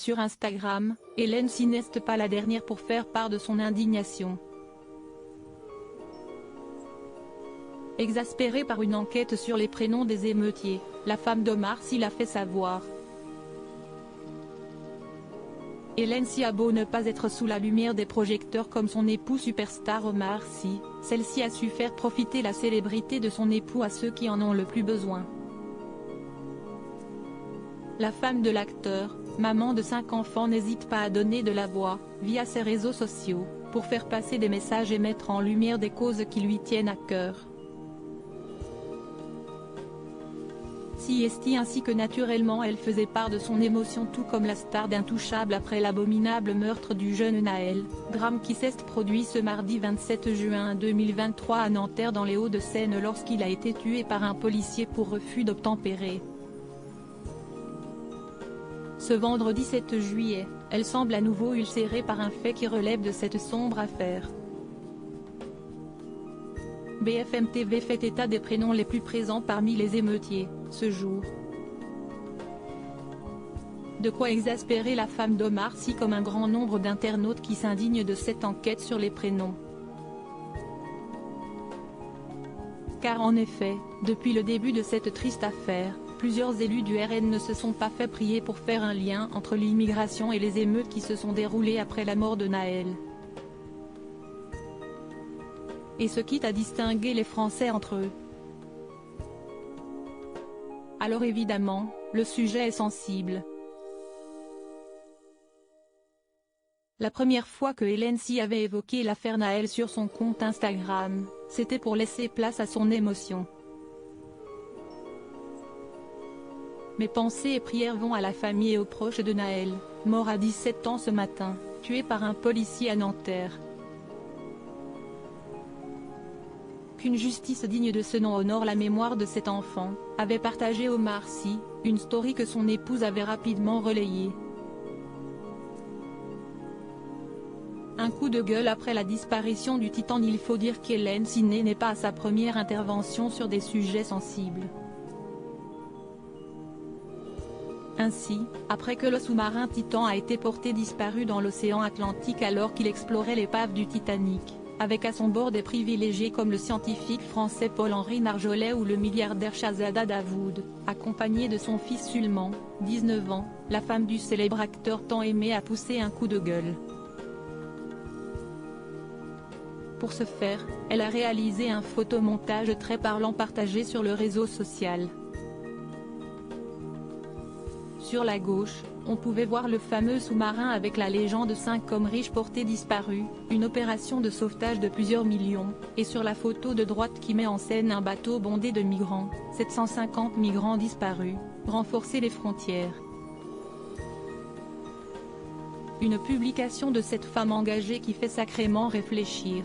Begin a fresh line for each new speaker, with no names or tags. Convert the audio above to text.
Sur Instagram, Hélène Si n'est pas la dernière pour faire part de son indignation. Exaspérée par une enquête sur les prénoms des émeutiers, la femme d'Omar Sy l'a fait savoir. Hélène Sy a beau ne pas être sous la lumière des projecteurs comme son époux superstar Omar Sy, celle-ci a su faire profiter la célébrité de son époux à ceux qui en ont le plus besoin. La femme de l'acteur, maman de 5 enfants, n'hésite pas à donner de la voix, via ses réseaux sociaux, pour faire passer des messages et mettre en lumière des causes qui lui tiennent à cœur. Sy Esti ainsi que naturellement elle faisait part de son émotion tout comme la star d'Intouchable après l'abominable meurtre du jeune Naël, drame qui s'est produit ce mardi 27 juin 2023 à Nanterre dans les Hauts-de-Seine lorsqu'il a été tué par un policier pour refus d'obtempérer. Ce vendredi 7 juillet, elle semble à nouveau ulcérée par un fait qui relève de cette sombre affaire. BFM TV fait état des prénoms les plus présents parmi les émeutiers, ce jour. De quoi exaspérer la femme d'Omar Sy comme un grand nombre d'internautes qui s'indignent de cette enquête sur les prénoms. Car en effet, depuis le début de cette triste affaire, plusieurs élus du RN ne se sont pas fait prier pour faire un lien entre l'immigration et les émeutes qui se sont déroulées après la mort de Naël. Et ce quitte à distinguer les Français entre eux. Alors évidemment, le sujet est sensible. La première fois que Hélène Sy avait évoqué l'affaire Naël sur son compte Instagram, c'était pour laisser place à son émotion. Mes pensées et prières vont à la famille et aux proches de Naël, mort à 17 ans ce matin, tué par un policier à Nanterre. Qu'une justice digne de ce nom honore la mémoire de cet enfant, avait partagé Omar Sy, une story que son épouse avait rapidement relayée. Un coup de gueule après la disparition du Titan. Il faut dire qu'Hélène Sy n'est pas à sa première intervention sur des sujets sensibles. Ainsi, après que le sous-marin Titan a été porté disparu dans l'océan Atlantique alors qu'il explorait l'épave du Titanic, avec à son bord des privilégiés comme le scientifique français Paul-Henri Narjolet ou le milliardaire Shahzada Davoud, accompagné de son fils Sulman, 19 ans, la femme du célèbre acteur tant aimé a poussé un coup de gueule. Pour ce faire, elle a réalisé un photomontage très parlant partagé sur le réseau social. Sur la gauche, on pouvait voir le fameux sous-marin avec la légende 5 hommes riches portés disparus, une opération de sauvetage de plusieurs millions, et sur la photo de droite qui met en scène un bateau bondé de migrants, 750 migrants disparus, renforcer les frontières. Une publication de cette femme engagée qui fait sacrément réfléchir.